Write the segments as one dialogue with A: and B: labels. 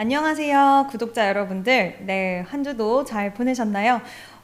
A: 안녕하세요, 구독자 여러분들. 네, 한 주도 잘 보내셨나요?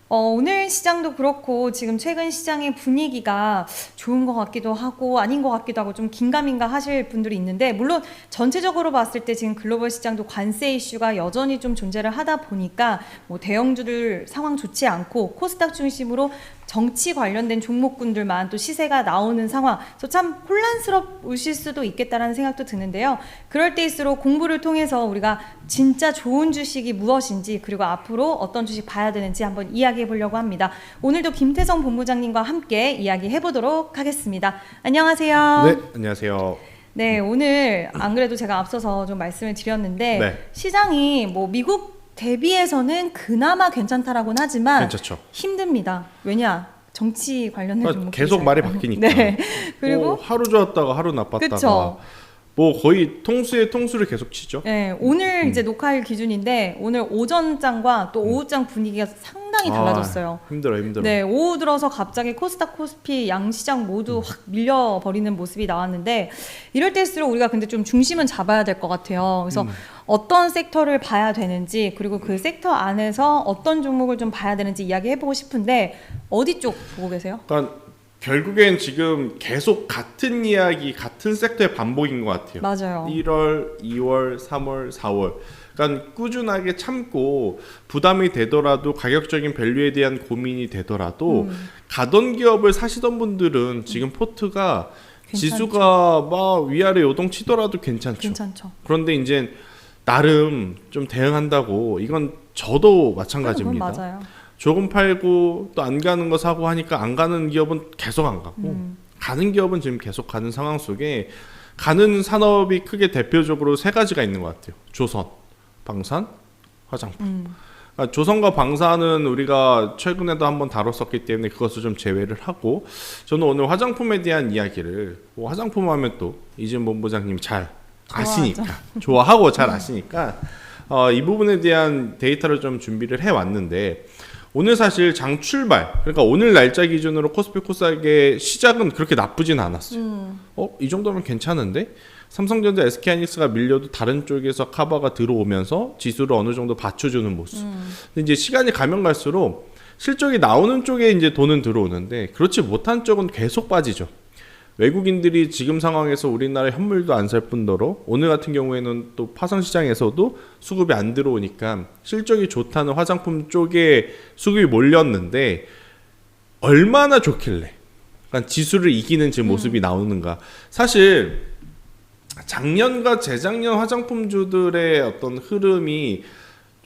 A: 오늘 시장도 그렇고 지금 최근 시장의 분위기가 좋은 것 같기도 하고 아닌 것 같기도 하고 좀 긴가민가 하실 분들이 있는데, 물론 전체적으로 봤을 때 지금 글로벌 시장도 관세 이슈가 여전히 좀 존재를 하다 보니까 뭐 대형주들 상황 좋지 않고 코스닥 중심으로 정치 관련된 종목군들만 또 시세가 나오는 상황, 그래서 참 혼란스러우실 수도 있겠다라는 생각도 드는데요. 그럴 때일수록 공부를 통해서 우리가 진짜 좋은 주식이 무엇인지, 그리고 앞으로 어떤 주식 봐야 되는지 한번 이야기해 보려고 합니다. 오늘도 김태성 본부장님과 함께 이야기해 보도록 하겠습니다. 안녕하세요.
B: 네, 안녕하세요.
A: 네, 오늘 안 그래도 제가 앞서서 좀 말씀을 드렸는데
B: 네.
A: 시장이 뭐 미국 대비해서는 그나마 괜찮다라고는 하지만
B: 괜찮죠.
A: 힘듭니다. 왜냐? 정치 관련된 종목이
B: 계속 말이 바뀌니까.
A: 네. 그리고
B: 하루 좋았다가 하루 나빴다가
A: 그쵸.
B: 뭐 거의 통수에 통수를 계속 치죠.
A: 네, 오늘 이제 녹화일 기준인데 오늘 오전장과 또 오후장 분위기가 상당히 달라졌어요.
B: 힘들어.
A: 네, 오후 들어서 갑자기 코스닥, 코스피 양시장 모두 확 밀려버리는 모습이 나왔는데, 이럴 때일수록 우리가 근데 좀 중심은 잡아야 될 것 같아요. 그래서 어떤 섹터를 봐야 되는지, 그리고 그 섹터 안에서 어떤 종목을 좀 봐야 되는지 이야기해보고 싶은데, 어디 쪽 보고 계세요?
B: 그러니까 결국엔 지금 계속 같은 이야기, 같은 섹터의 반복인 것 같아요.
A: 맞아요.
B: 1월, 2월, 3월, 4월. 그러니까 꾸준하게 참고 부담이 되더라도, 가격적인 밸류에 대한 고민이 되더라도 가던 기업을 사시던 분들은 지금 포트가
A: 괜찮죠.
B: 지수가 막 위아래 요동치더라도 괜찮죠. 그런데 이제 나름 좀 대응한다고, 이건 저도 마찬가지입니다.
A: 그건 맞아요.
B: 조금 팔고 또 안 가는 거 사고 하니까 안 가는 기업은 계속 안 가고 가는 기업은 지금 계속 가는 상황 속에, 가는 산업이 크게 대표적으로 세 가지가 있는 것 같아요. 조선, 방산, 화장품. 그러니까 조선과 방산은 우리가 최근에도 한번 다뤘었기 때문에 그것을 좀 제외를 하고, 저는 오늘 화장품에 대한 이야기를, 뭐 화장품 하면 또 이진 본부장님 잘 아시니까, 좋아하고 잘 아시니까 이 부분에 대한 데이터를 좀 준비를 해왔는데, 오늘 사실 장 출발, 그러니까 오늘 날짜 기준으로 코스피 코스닥의 시작은 그렇게 나쁘진 않았어요. 이 정도면 괜찮은데? 삼성전자, SK하이닉스가 밀려도 다른 쪽에서 커버가 들어오면서 지수를 어느 정도 받쳐주는 모습. 근데 이제 시간이 가면 갈수록 실적이 나오는 쪽에 이제 돈은 들어오는데, 그렇지 못한 쪽은 계속 빠지죠. 외국인들이 지금 상황에서 우리나라 현물도 안 살 뿐더러 오늘 같은 경우에는 또 파생시장에서도 수급이 안 들어오니까 실적이 좋다는 화장품 쪽에 수급이 몰렸는데, 얼마나 좋길래 그러니까 지수를 이기는 지금 모습이 나오는가. 사실 작년과 재작년 화장품주들의 어떤 흐름이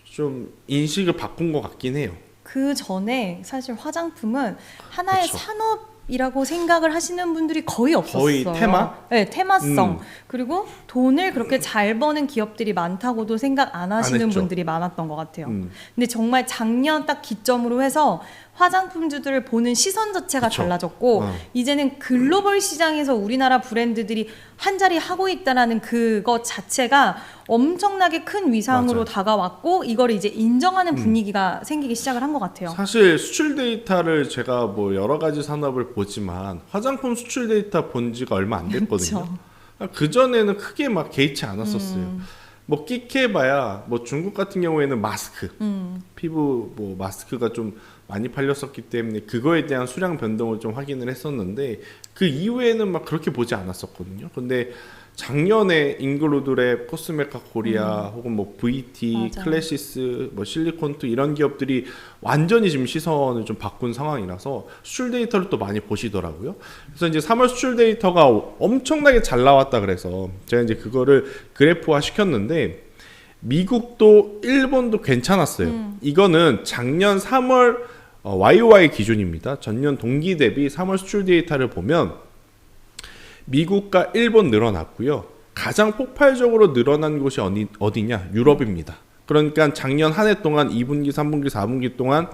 B: 좀 인식을 바꾼 것 같긴 해요.
A: 그 전에 사실 화장품은 하나의
B: 그쵸.
A: 산업이라고 생각을 하시는 분들이 거의 없었어요.
B: 거의 테마?
A: 네, 테마성. 그리고 돈을 그렇게 잘 버는 기업들이 많다고도 생각 안 하시는
B: 했죠.
A: 분들이 많았던 것 같아요. 근데 정말 작년 딱 기점으로 해서 화장품주들을 보는 시선 자체가
B: 그쵸.
A: 달라졌고, 이제는 글로벌 시장에서 우리나라 브랜드들이 한 자리 하고 있다라는 그것 자체가 엄청나게 큰 위상으로
B: 맞아요.
A: 다가왔고, 이걸 이제 인정하는 분위기가 생기기 시작을 한 것 같아요.
B: 사실 수출 데이터를 제가 뭐 여러 가지 산업을 보지만 화장품 수출 데이터 본 지가 얼마 안 됐거든요. 그 전에는 크게 막 개의치 않았었어요. 뭐 끼케봐야 뭐 중국 같은 경우에는 마스크, 피부 뭐 마스크가 좀 많이 팔렸었기 때문에 그거에 대한 수량 변동을 좀 확인을 했었는데, 그 이후에는 막 그렇게 보지 않았었거든요. 근데 작년에 잉글로드랩, 코스메카 코리아, 혹은 뭐 VT,
A: 맞아.
B: 클래시스, 뭐 실리콘투 이런 기업들이 완전히 지금 시선을 좀 바꾼 상황이라서 수출 데이터를 또 많이 보시더라고요. 그래서 이제 3월 수출 데이터가 엄청나게 잘 나왔다 그래서 제가 이제 그거를 그래프화 시켰는데, 미국도 일본도 괜찮았어요. 이거는 작년 3월 YOY 기준입니다. 전년 동기 대비 3월 수출 데이터를 보면 미국과 일본 늘어났고요. 가장 폭발적으로 늘어난 곳이 어디냐? 유럽입니다. 그러니까 작년 한 해 동안 2분기, 3분기, 4분기 동안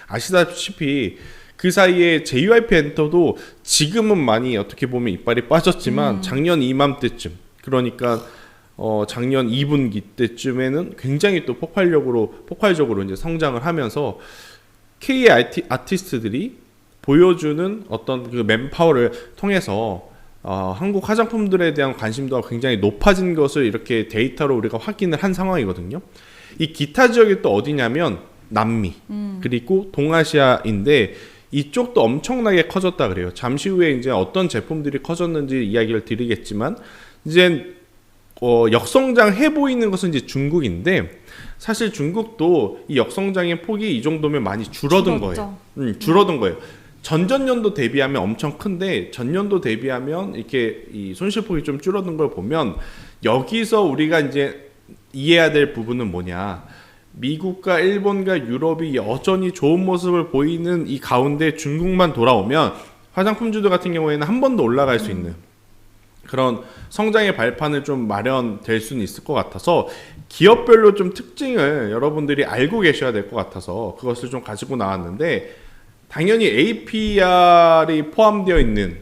B: 아시다시피 그 사이에 JYP 엔터도 지금은 많이 어떻게 보면 이빨이 빠졌지만 작년 이맘때쯤, 그러니까 작년 2분기 때쯤에는 굉장히 또 폭발적으로 이제 성장을 하면서 K 아티스트들이 보여주는 어떤 그 맨파워를 통해서 한국 화장품들에 대한 관심도가 굉장히 높아진 것을 이렇게 데이터로 우리가 확인을 한 상황이거든요. 이 기타 지역이 또 어디냐면 남미 그리고 동아시아인데 이쪽도 엄청나게 커졌다 그래요. 잠시 후에 이제 어떤 제품들이 커졌는지 이야기를 드리겠지만 이제 역성장해 보이는 것은 이제 중국인데 사실 중국도 이 역성장의 폭이 이 정도면 많이 줄어든 거예요. 줄어든 거예요. 전전년도 대비하면 엄청 큰데 전년도 대비하면 이렇게 이 손실폭이 좀 줄어든 걸 보면 여기서 우리가 이제 이해해야 될 부분은 뭐냐. 미국과 일본과 유럽이 여전히 좋은 모습을 보이는 이 가운데 중국만 돌아오면 화장품주들 같은 경우에는 한 번 더 올라갈 수 있는 그런 성장의 발판을 좀 마련될 수는 있을 것 같아서 기업별로 좀 특징을 여러분들이 알고 계셔야 될 것 같아서 그것을 좀 가지고 나왔는데 당연히 APR이 포함되어 있는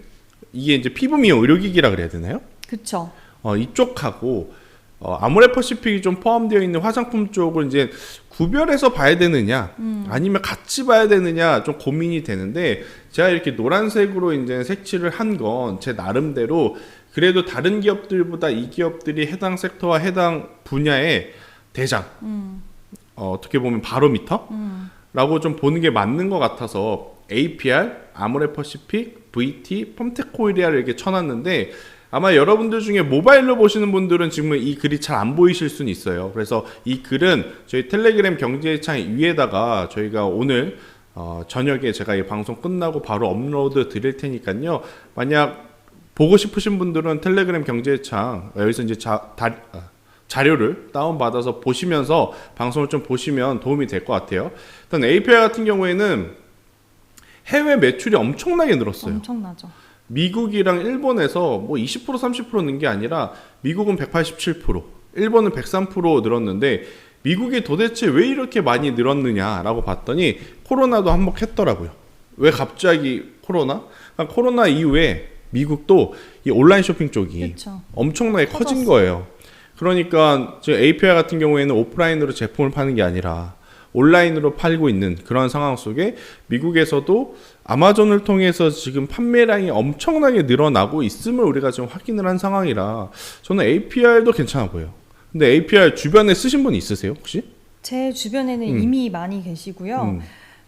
B: 이게 이제 피부 미용 의료기기라 그래야 되나요?
A: 그렇죠.
B: 이쪽하고 아모레퍼시픽이 좀 포함되어 있는 화장품 쪽을 이제 구별해서 봐야 되느냐 아니면 같이 봐야 되느냐 좀 고민이 되는데 제가 이렇게 노란색으로 이제 색칠을 한 건 제 나름대로 그래도 다른 기업들보다 이 기업들이 해당 섹터와 해당 분야의 대장 어떻게 보면 바로미터라고 좀 보는 게 맞는 것 같아서 APR, 아모레퍼시픽, VT, 펌텍코리아를 이렇게 쳐놨는데 아마 여러분들 중에 모바일로 보시는 분들은 지금 이 글이 잘 안 보이실 수는 있어요. 그래서 이 글은 저희 텔레그램 경제창 위에다가 저희가 오늘 저녁에 제가 이 방송 끝나고 바로 업로드 드릴 테니까요. 만약 보고 싶으신 분들은 텔레그램 경제창 여기서 이제 자료를 다운받아서 보시면서 방송을 좀 보시면 도움이 될 것 같아요. 일단 APR 같은 경우에는 해외 매출이 엄청나게 늘었어요.
A: 엄청나죠.
B: 미국이랑 일본에서 뭐 20% 30% 는 게 아니라 미국은 187%, 일본은 103% 늘었는데 미국이 도대체 왜 이렇게 많이 늘었느냐라고 봤더니 코로나도 한몫했더라고요. 왜 갑자기 코로나? 그러니까 코로나 이후에 미국도 이 온라인 쇼핑 쪽이
A: 그쵸.
B: 엄청나게 커진 거예요. 그러니까 지금 APR 같은 경우에는 오프라인으로 제품을 파는 게 아니라 온라인으로 팔고 있는 그런 상황 속에 미국에서도 아마존을 통해서 지금 판매량이 엄청나게 늘어나고 있음을 우리가 지금 확인을 한 상황이라 저는 APR도 괜찮아 보여요. 근데 APR 주변에 쓰신 분 있으세요 혹시?
A: 제 주변에는 이미 많이 계시고요.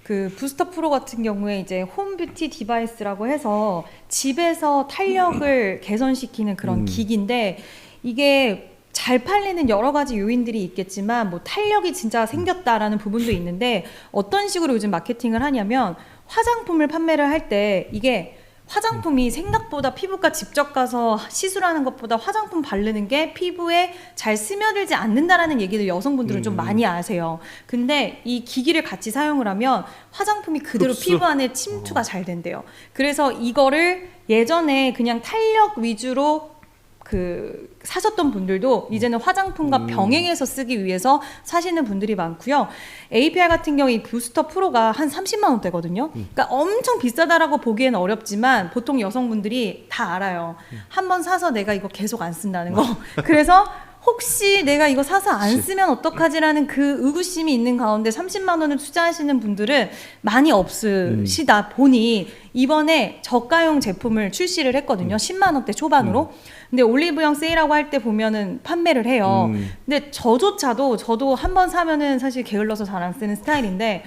A: 그 부스터 프로 같은 경우에 이제 홈 뷰티 디바이스라고 해서 집에서 탄력을 개선시키는 그런 기기인데 이게 잘 팔리는 여러 가지 요인들이 있겠지만 뭐 탄력이 진짜 생겼다라는 부분도 있는데 어떤 식으로 요즘 마케팅을 하냐면 화장품을 판매를 할 때 이게 화장품이 생각보다 피부과 직접 가서 시술하는 것보다 화장품 바르는 게 피부에 잘 스며들지 않는다라는 얘기를 여성분들은 좀 많이 아세요. 근데 이 기기를 같이 사용을 하면 화장품이 그대로
B: 흡수.
A: 피부 안에 침투가 잘 된대요. 그래서 이거를 예전에 그냥 탄력 위주로 사셨던 분들도 이제는 화장품과 병행해서 쓰기 위해서 사시는 분들이 많고요. APR 같은 경우 이 부스터 프로가 한 30만 원대거든요. 그러니까 엄청 비싸다라고 보기에는 어렵지만 보통 여성분들이 다 알아요. 한번 사서 내가 이거 계속 안 쓴다는 거. 그래서 혹시 내가 이거 사서 안 쓰면 어떡하지라는 그 의구심이 있는 가운데 30만 원을 투자하시는 분들은 많이 없으시다 보니 이번에 저가용 제품을 출시를 했거든요. 10만 원대 초반으로. 근데 올리브영 세일하고 할 때 보면은 판매를 해요. 근데 저도 한 번 사면은 사실 게을러서 잘 안 쓰는 스타일인데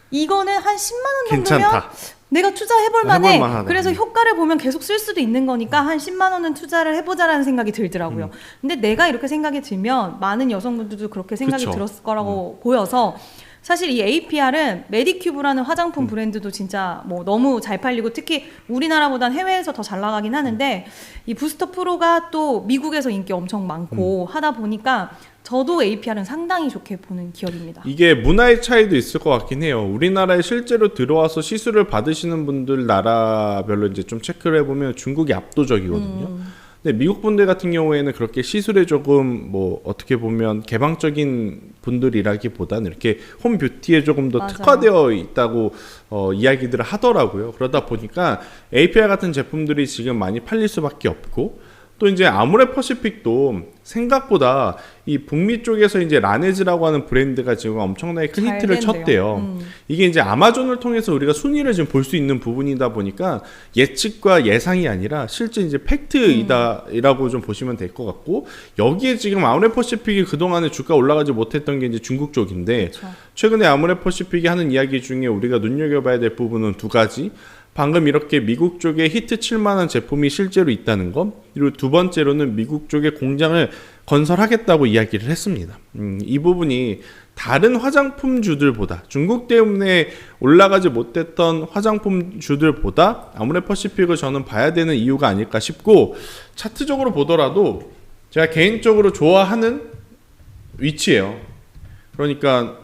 A: 이거는 한 10만 원 정도면
B: 괜찮다.
A: 내가 투자해볼 만해.
B: 해볼 만하다.
A: 그래서 효과를 보면 계속 쓸 수도 있는 거니까 한 10만 원은 투자를 해보자라는 생각이 들더라고요. 근데 내가 이렇게 생각이 들면 많은 여성분들도 그렇게 생각이
B: 그쵸.
A: 들었을 거라고 보여서 사실 이 APR은 메디큐브라는 화장품 브랜드도 진짜 뭐 너무 잘 팔리고 특히 우리나라보단 해외에서 더 잘 나가긴 하는데 이 부스터 프로가 또 미국에서 인기 엄청 많고 하다 보니까 저도 APR은 상당히 좋게 보는 기업입니다.
B: 이게 문화의 차이도 있을 것 같긴 해요. 우리나라에 실제로 들어와서 시술을 받으시는 분들 나라별로 이제 좀 체크를 해보면 중국이 압도적이거든요. 근데 미국 분들 같은 경우에는 그렇게 시술에 조금 뭐 어떻게 보면 개방적인 분들이라기보다는 이렇게 홈 뷰티에 조금 더
A: 맞아요.
B: 특화되어 있다고 이야기들을 하더라고요. 그러다 보니까 APR 같은 제품들이 지금 많이 팔릴 수밖에 없고 또 이제 아모레퍼시픽도 생각보다 이 북미 쪽에서 이제 라네즈라고 하는 브랜드가 지금 엄청나게 큰
A: 잘
B: 히트를
A: 된대요.
B: 쳤대요. 이게 이제 아마존을 통해서 우리가 순위를 지금 볼 수 있는 부분이다 보니까 예측과 예상이 아니라 실제 이제 팩트이다라고 좀 보시면 될 것 같고, 여기에 지금 아모레퍼시픽이 그동안에 주가 올라가지 못했던 게 이제 중국 쪽인데,
A: 그렇죠.
B: 최근에 아모레퍼시픽이 하는 이야기 중에 우리가 눈여겨봐야 될 부분은 두 가지. 방금 이렇게 미국 쪽에 히트 칠 만한 제품이 실제로 있다는 것, 그리고 두 번째로는 미국 쪽에 공장을 건설하겠다고 이야기를 했습니다. 이 부분이 다른 화장품주들보다, 중국 때문에 올라가지 못했던 화장품주들보다 아모레퍼시픽을 저는 봐야 되는 이유가 아닐까 싶고, 차트적으로 보더라도 제가 개인적으로 좋아하는 위치예요. 그러니까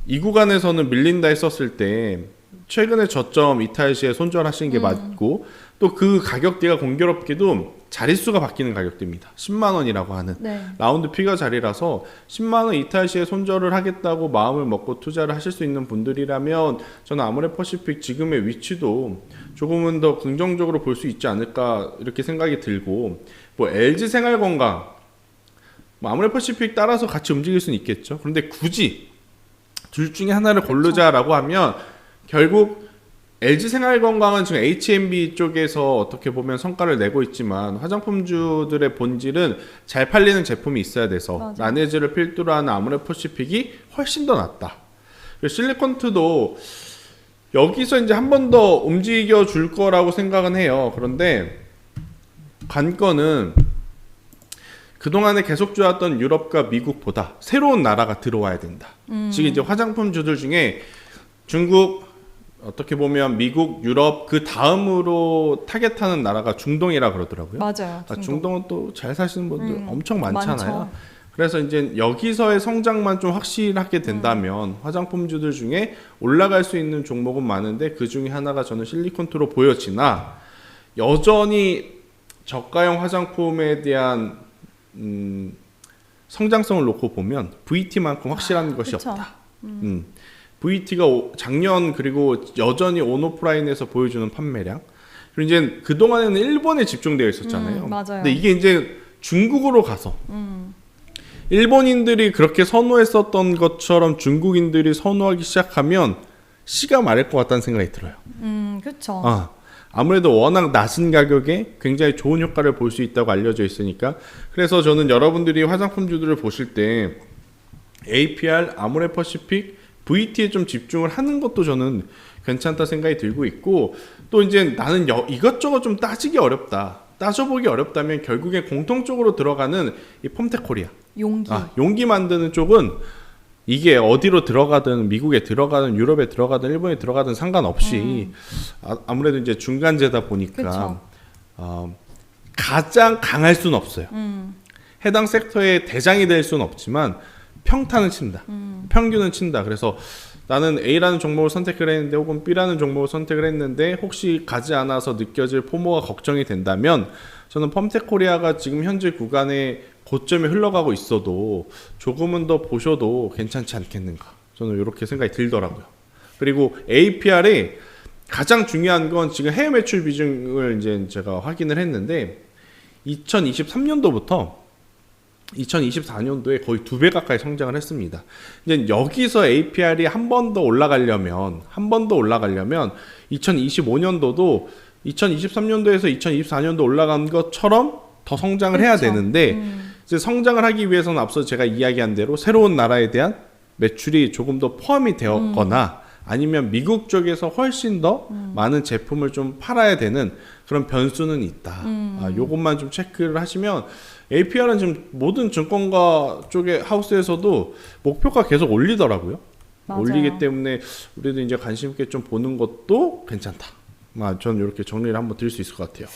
B: 이 구간에서는 밀린다 했었을 때 최근에 저점 이탈 시에 손절하신 게 맞고, 또 그 가격대가 공교롭게도 자릿수가 바뀌는 가격대입니다. 10만 원이라고 하는
A: 네.
B: 라운드 피겨 자리라서 10만 원 이탈 시에 손절을 하겠다고 마음을 먹고 투자를 하실 수 있는 분들이라면 저는 아모레퍼시픽 지금의 위치도 조금은 더 긍정적으로 볼 수 있지 않을까 이렇게 생각이 들고, 뭐 LG생활건강, 뭐 아모레퍼시픽 따라서 같이 움직일 수는 있겠죠. 그런데 굳이 둘 중에 하나를 고르자라고 하면 결국 LG생활건강은 지금 H&B 쪽에서 어떻게 보면 성과를 내고 있지만 화장품주들의 본질은 잘 팔리는 제품이 있어야 돼서
A: 맞아.
B: 라네즈를 필두로 하는 아모레퍼시픽이 훨씬 더 낫다. 그리고 실리콘트도 여기서 이제 한 번 더 움직여 줄 거라고 생각은 해요. 그런데 관건은 그동안에 계속 좋았던 유럽과 미국보다 새로운 나라가 들어와야 된다. 지금 이제 화장품주들 중에 중국, 어떻게 보면 미국, 유럽 그 다음으로 타겟하는 나라가 중동이라 그러더라고요.
A: 맞아요.
B: 중동은 또 잘 사시는 분들 엄청 많잖아요.
A: 많죠.
B: 그래서 이제 여기서의 성장만 좀 확실하게 된다면 화장품주들 중에 올라갈 수 있는 종목은 많은데 그 중에 하나가 저는 실리콘트로 보여지나, 여전히 저가형 화장품에 대한 성장성을 놓고 보면 VT만큼 확실한 것이
A: 그쵸.
B: 없다. VT가 작년 그리고 여전히 온오프라인에서 보여주는 판매량, 그리고 이제 그동안에는 일본에 집중되어 있었잖아요.
A: 맞아요.
B: 근데 이게 이제 중국으로 가서 일본인들이 그렇게 선호했었던 것처럼 중국인들이 선호하기 시작하면 씨가 마를 것 같다는 생각이 들어요.
A: 그렇죠.
B: 아무래도 워낙 낮은 가격에 굉장히 좋은 효과를 볼 수 있다고 알려져 있으니까. 그래서 저는 여러분들이 화장품주들을 보실 때 APR, 아모레퍼시픽, VT에 좀 집중을 하는 것도 저는 괜찮다 생각이 들고 있고, 또 이제 나는 이것저것 좀 따지기 어렵다, 따져보기 어렵다면 결국에 공통적으로 들어가는 이 펌텍코리아,
A: 용기.
B: 용기 만드는 쪽은 이게 어디로 들어가든 미국에 들어가든 유럽에 들어가든 일본에 들어가든 상관없이 아무래도 이제 중간재다 보니까 가장 강할 수는 없어요. 해당 섹터의 대장이 될 수는 없지만 평타는 친다. 평균은 친다. 그래서 나는 A라는 종목을 선택을 했는데 혹은 B라는 종목을 선택을 했는데 혹시 가지 않아서 느껴질 포모가 걱정이 된다면 저는 펌텍코리아가 지금 현재 구간에 고점에 흘러가고 있어도 조금은 더 보셔도 괜찮지 않겠는가, 저는 이렇게 생각이 들더라고요. 그리고 APR에 가장 중요한 건 지금 해외 매출 비중을 이제 제가 확인을 했는데 2023년도부터 2024년도에 거의 2배 가까이 성장을 했습니다. 이제 여기서 APR이 한 번 더 올라가려면 2025년도도 2023년도에서 2024년도 올라간 것처럼 더 성장을 해야 되는데 이제 성장을 하기 위해서는 앞서 제가 이야기한 대로 새로운 나라에 대한 매출이 조금 더 포함이 되었거나 아니면 미국 쪽에서 훨씬 더 많은 제품을 좀 팔아야 되는 그런 변수는 있다. 요것만 좀 체크를 하시면 APR은 지금 모든 증권가 쪽의 하우스에서도 목표가 계속 올리더라고요.
A: 맞아요.
B: 올리기 때문에 우리도 이제 관심 있게 좀 보는 것도 괜찮다. 저는 이렇게 정리를 한번 드릴 수 있을 것 같아요.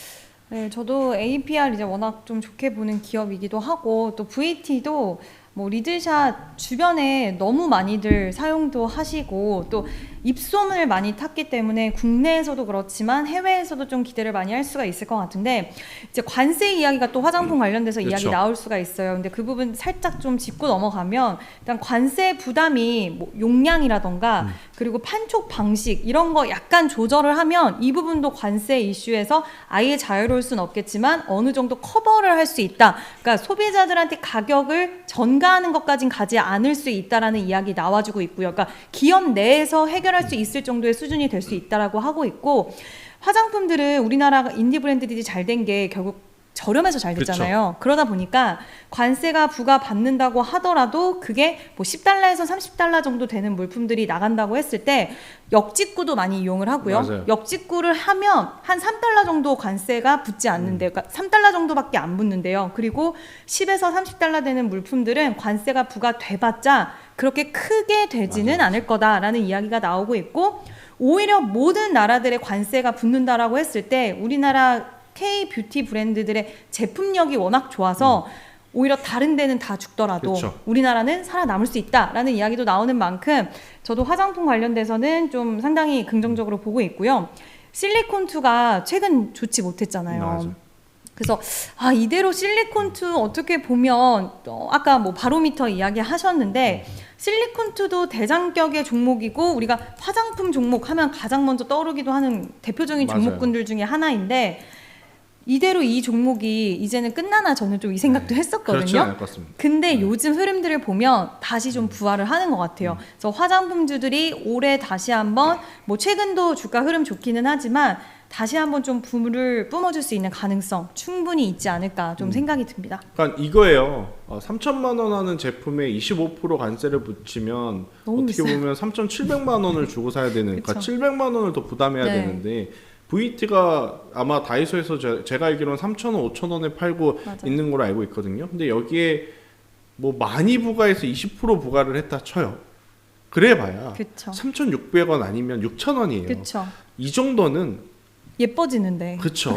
A: 네, 저도 APR 이제 워낙 좀 좋게 보는 기업이기도 하고, 또 VT도 뭐 리드샷 주변에 너무 많이들 사용도 하시고, 또 입소문을 많이 탔기 때문에 국내에서도 그렇지만 해외에서도 좀 기대를 많이 할 수가 있을 것 같은데 이제 관세 이야기가 또 화장품 관련돼서 이야기
B: 그렇죠.
A: 나올 수가 있어요. 근데 그 부분 살짝 좀 짚고 넘어가면 일단 관세 부담이 뭐 용량이라던가 그리고 판촉 방식 이런 거 약간 조절을 하면 이 부분도 관세 이슈에서 아예 자유로울 수는 없겠지만 어느 정도 커버를 할 수 있다. 그러니까 소비자들한테 가격을 전가하는 것까진 가지 않을 수 있다라는 이야기 나와주고 있고요. 그러니까 기업 내에서 해결할 수 있을 정도의 수준이 될 수 있다라고 하고 있고 화장품들은 우리나라 인디 브랜드들이 잘 된 게 결국 저렴해서 잘 됐잖아요. 그러다 보니까 관세가 부과받는다고 하더라도 그게 뭐 10달러에서 30달러 정도 되는 물품들이 나간다고 했을 때 역직구도 많이 이용을 하고요.
B: 맞아요.
A: 역직구를 하면 한 3달러 정도 관세가 붙지 않는데요. 그러니까 3달러 정도밖에 안 붙는데요. 그리고 10에서 30달러 되는 물품들은 관세가 부과돼봤자 그렇게 크게 되지는 않을 거다라는 이야기가 나오고 있고 오히려 모든 나라들의 관세가 붙는다라고 했을 때 우리나라 K 뷰티 브랜드들의 제품력이 워낙 좋아서 오히려 다른 데는 다 죽더라도
B: 그쵸.
A: 우리나라는 살아남을 수 있다라는 이야기도 나오는 만큼 저도 화장품 관련돼서는 좀 상당히 긍정적으로 보고 있고요. 실리콘2가 최근 좋지 못했잖아요.
B: 맞아요.
A: 그래서 이대로 실리콘2 어떻게 보면 아까 뭐 바로미터 이야기 하셨는데 실리콘2도 대장격의 종목이고 우리가 화장품 종목 하면 가장 먼저 떠오르기도 하는 대표적인
B: 맞아요.
A: 종목군들 중에 하나인데 이대로 이 종목이 이제는 끝나나 저는 좀 이 생각도
B: 그렇지
A: 했었거든요.
B: 않을 것 같습니다.
A: 근데 요즘 흐름들을 보면 다시 좀 부활을 하는 것 같아요. 그래서 화장품주들이 올해 다시 한번 뭐 최근도 주가 흐름 좋기는 하지만 다시 한번 좀 붐을 뿜어줄 수 있는 가능성 충분히 있지 않을까 좀 생각이 듭니다.
B: 그러니까 이거예요. 3천만 원 하는 제품에 25% 관세를 붙이면
A: 너무
B: 어떻게
A: 비싸요.
B: 보면 3,700만 원을 주고 사야 되는, 그러니까
A: 그쵸.
B: 700만 원을 더 부담해야
A: 네.
B: 되는데 VT가 아마 다이소에서 제가 알기로는 3,000원, 5,000원에 팔고
A: 맞아요.
B: 있는 걸로 알고 있거든요. 근데 여기에 뭐 많이 부과해서 20% 부과를 했다 쳐요. 그래봐야
A: 그쵸.
B: 3,600원 아니면 6,000원이에요.
A: 그쵸.
B: 이 정도는
A: 예뻐지는데
B: 그쵸.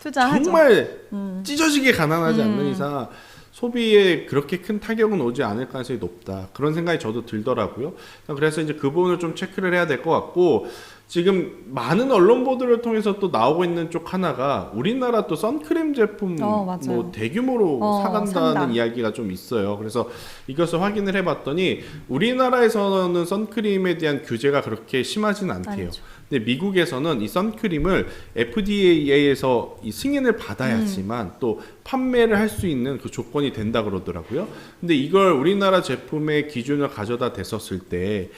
A: 투자하죠.
B: 정말 찢어지게 가난하지 않는 이상 소비에 그렇게 큰 타격은 오지 않을 가능성이 높다. 그런 생각이 저도 들더라고요. 그래서 이제 그 부분을 좀 체크를 해야 될 것 같고 지금 많은 언론 보도를 통해서 또 나오고 있는 쪽 하나가 우리나라 또 선크림 제품
A: 맞아요.
B: 뭐 대규모로 사간다는
A: 산다.
B: 이야기가 좀 있어요. 그래서 이것을 확인을 해봤더니 우리나라에서는 선크림에 대한 규제가 그렇게 심하진 않대요.
A: 아니죠.
B: 근데 미국에서는 이 선크림을 FDA에서 이 승인을 받아야지만 또 판매를 할 수 있는 그 조건이 된다 그러더라고요. 근데 이걸 우리나라 제품의 기준을 가져다 댔었을 때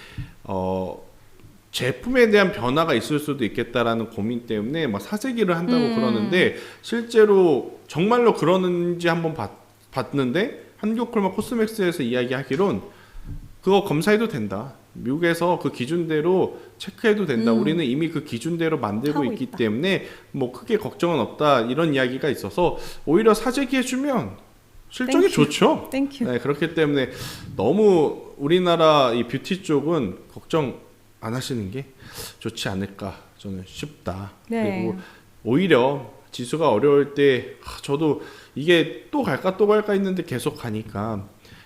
B: 제품에 대한 변화가 있을 수도 있겠다라는 고민 때문에 막 사재기를 한다고 그러는데 실제로 정말로 그러는지 한번 봤는데 한국콜마 코스맥스에서 이야기하기론 그거 검사해도 된다. 미국에서 그 기준대로 체크해도 된다. 우리는 이미 그 기준대로 만들고
A: 하고
B: 있기
A: 있다.
B: 때문에 뭐 크게 걱정은 없다. 이런 이야기가 있어서 오히려 사재기 해주면 실적이
A: 땡큐.
B: 좋죠.
A: 땡큐.
B: 네, 그렇기 때문에 너무 우리나라 이 뷰티 쪽은 걱정 안 하시는 게 좋지 않을까 저는 싶다.
A: 네.
B: 그리고 오히려 지수가 어려울 때 저도 이게 또 갈까 또 갈까 했는데 계속 가니까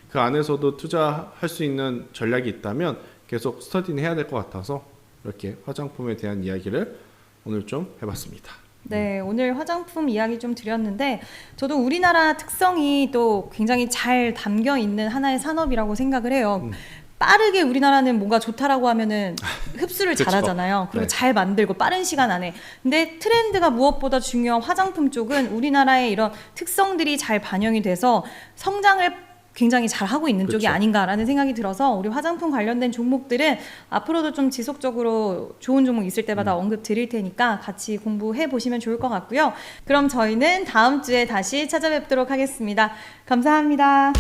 B: 그 안에서도 투자할 수 있는 전략이 있다면 계속 스터디는 해야 될 것 같아서 이렇게 화장품에 대한 이야기를 오늘 좀 해봤습니다.
A: 네, 오늘 화장품 이야기 좀 드렸는데 저도 우리나라 특성이 또 굉장히 잘 담겨 있는 하나의 산업이라고 생각을 해요. 빠르게 우리나라는 뭔가 좋다라고 하면은 흡수를
B: 그쵸.
A: 잘하잖아요. 그리고
B: 네.
A: 잘 만들고 빠른 시간 안에. 근데 트렌드가 무엇보다 중요한 화장품 쪽은 우리나라의 이런 특성들이 잘 반영이 돼서 성장을 굉장히 잘 하고 있는 쪽이
B: 그쵸.
A: 아닌가라는 생각이 들어서 우리 화장품 관련된 종목들은 앞으로도 좀 지속적으로 좋은 종목 있을 때마다 언급 드릴 테니까 같이 공부해 보시면 좋을 것 같고요. 그럼 저희는 다음 주에 다시 찾아뵙도록 하겠습니다. 감사합니다.